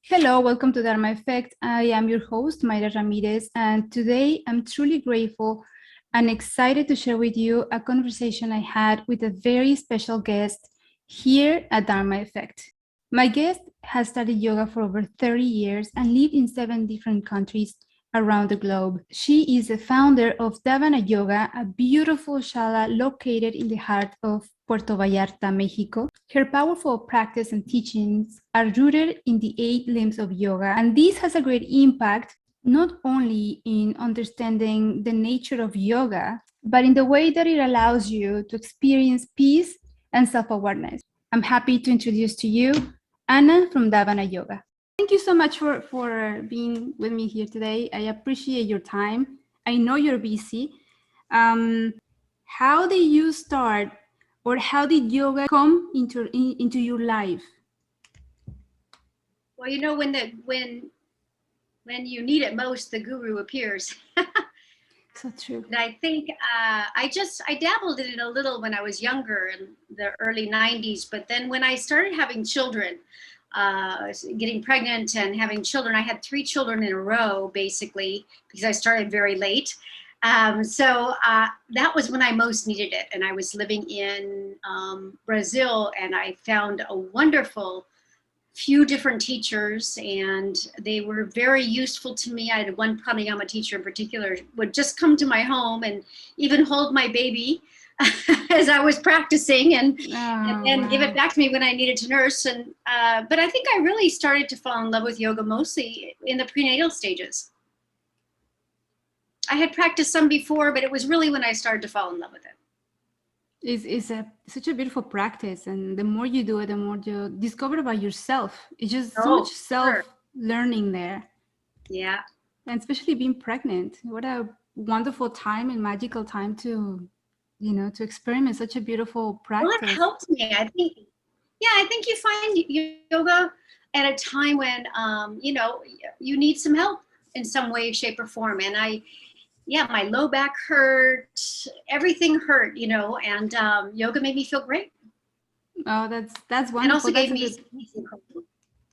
Hello, welcome to Dharma Effect. I am your host, Mayra Ramirez, and today I'm truly grateful and excited to share with you a conversation I had with a very special guest here at Dharma Effect. My guest has studied yoga for over 30 years and lived in 7 different countries around the globe. She is the founder of Dhavana Yoga, a beautiful shala located in the heart of Puerto Vallarta, Mexico. Her powerful practice and teachings are rooted in the 8 limbs of yoga, and this has a great impact not only in understanding the nature of yoga, but in the way that it allows you to experience peace and self-awareness. I'm happy to introduce to you Anna from Dhavana Yoga. Thank you so much for being with me here today. I appreciate your time. I know you're busy. How did you start, or how did yoga come into your life? Well, you know, when you need it most, the guru appears. So true. And I think I dabbled in it a little when I was younger in the early 90s. But then when I started having children, getting pregnant and having children, I had 3 children in a row, basically, because I started very late. So that was when I most needed it. And I was living in Brazil, and I found a wonderful few different teachers, and they were very useful to me. I had one pranayama teacher in particular would just come to my home and even hold my baby as I was practicing, and then give it back to me when I needed to nurse. And but I think I really started to fall in love with yoga mostly in the prenatal stages. I had practiced some before, but it was really when I started to fall in love with it. It's such a beautiful practice, and the more you do it, the more you discover about yourself. It's just so much self-learning there. Yeah. And especially being pregnant. What a wonderful time and magical time to experiment such a beautiful practice. Well, it helped me. I think you find yoga at a time when, you need some help in some way, shape, or form. And my low back hurt, everything hurt, and yoga made me feel great. Oh, that's wonderful. And also gave me.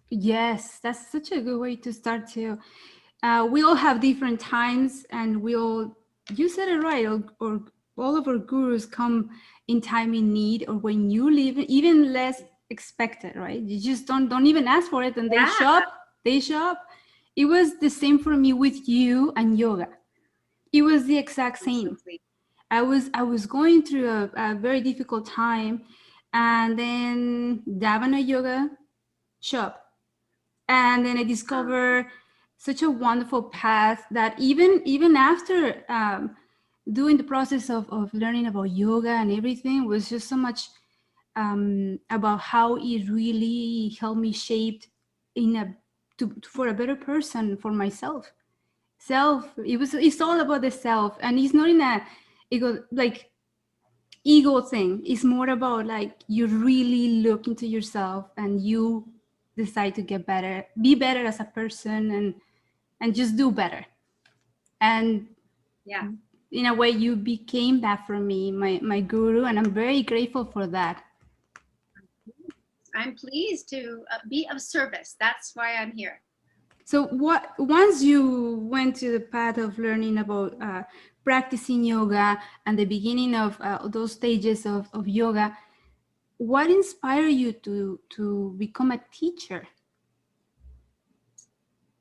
Yes, that's such a good way to start too. We all have different times, and you said it right, or all of our gurus come in time in need, or when you leave, even less expected, right? You just don't even ask for it, and they show up. It was the same for me with you and yoga. It was the exact same. I was going through a very difficult time, and then Dhavana Yoga shop, and then I discovered such a wonderful path that even after doing the process of learning about yoga and everything was just so much about how it really helped me shape for a better person for myself. It's all about the self, and it's not in a ego thing. It's more about you really look into yourself and you decide to get better, be better as a person, and just do better. And in a way, you became that for me, my guru, and I'm very grateful for that. I'm pleased to be of service. That's why I'm here. So once you went to the path of learning about practicing yoga and the beginning of those stages of yoga, what inspired you to become a teacher?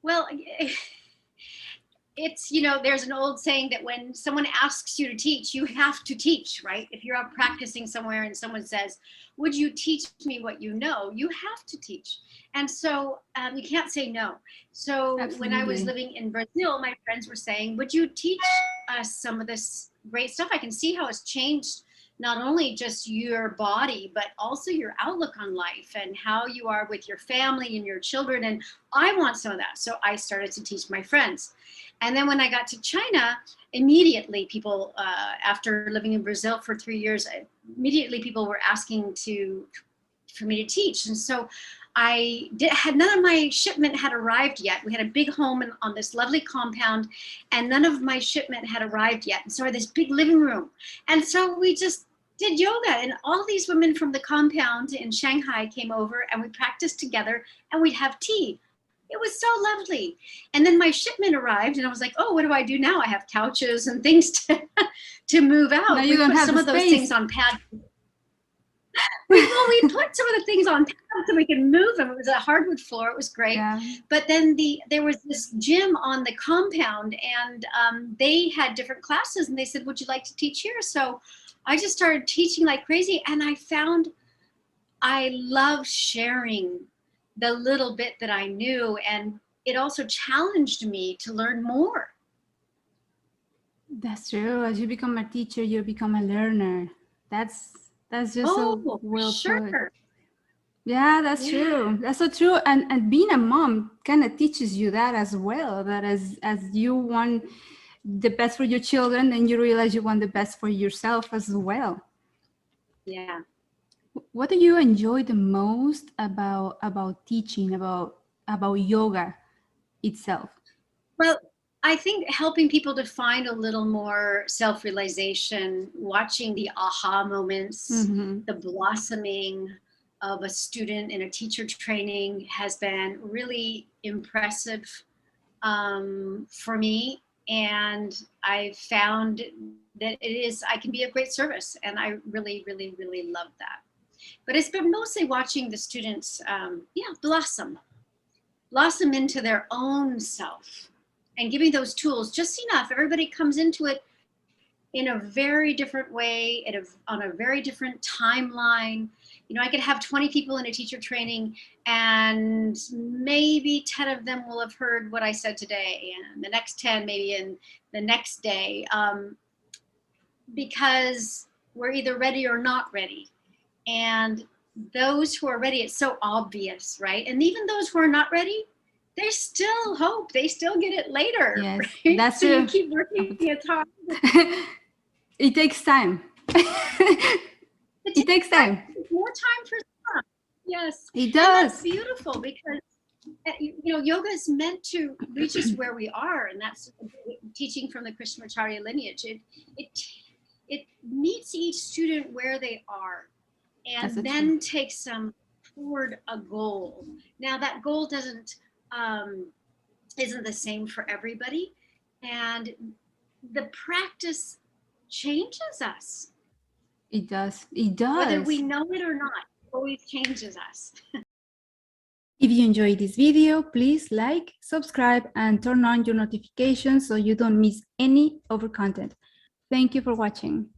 Well, it's, there's an old saying that when someone asks you to teach, you have to teach, right? If you're out practicing somewhere and someone says, would you teach me what you know? You have to teach. And so you can't say no. So Absolutely. When I was living in Brazil, my friends were saying, would you teach us some of this great stuff? I can see how it's changed not only just your body, but also your outlook on life and how you are with your family and your children. And I want some of that. So I started to teach my friends. And then when I got to China, immediately people, after living in Brazil for 3 years, immediately people were asking for me to teach. And so none of my shipment had arrived yet. We had a big home on this lovely compound, and none of my shipment had arrived yet. And so I had this big living room. And so we just did yoga, and all these women from the compound in Shanghai came over, and we practiced together, and we'd have tea It was so lovely. And then my shipment arrived and I was like, oh, what do I do now? I have couches and things to move out. Now you don't put have some the of those space. things on pads. We put some of the things on pads so we can move them. It was a hardwood floor. It was great. Yeah. But then there was this gym on the compound, and they had different classes, and they said, would you like to teach here? So I just started teaching like crazy, and I found I love sharing the little bit that I knew, and it also challenged me to learn more. That's true. As you become a teacher, you become a learner. That's just so well put. Yeah, that's true. That's so true. And being a mom kind of teaches you that as well. That as you want the best for your children, then you realize you want the best for yourself as well. Yeah. What do you enjoy the most about teaching, about yoga itself? Well, I think helping people to find a little more self-realization, watching the aha moments, Mm-hmm. the blossoming of a student in a teacher training has been really impressive for me. And I found that I can be of great service. And I really, really, really love that. But it's been mostly watching the students, blossom into their own self and giving those tools just enough. Everybody comes into it in a very different way, on a very different timeline. You know, I could have 20 people in a teacher training and maybe 10 of them will have heard what I said today, and the next 10 maybe in the next day, because we're either ready or not ready. And those who are ready, it's so obvious, right? And even those who are not ready, there's still hope. They still get it later. Yes, right? that's so true. you keep working. It's hard. It takes time. It takes time. More time for some. Yes. It does. And that's beautiful because you know, yoga is meant to reach us where we are, and that's teaching from the Krishnamacharya lineage. It meets each student where they are, and then takes them toward a goal. Now that goal isn't the same for everybody, and the practice changes us. It does. It does. Whether we know it or not, it always changes us. If you enjoyed this video, please like, subscribe, and turn on your notifications so you don't miss any of our content. Thank you for watching.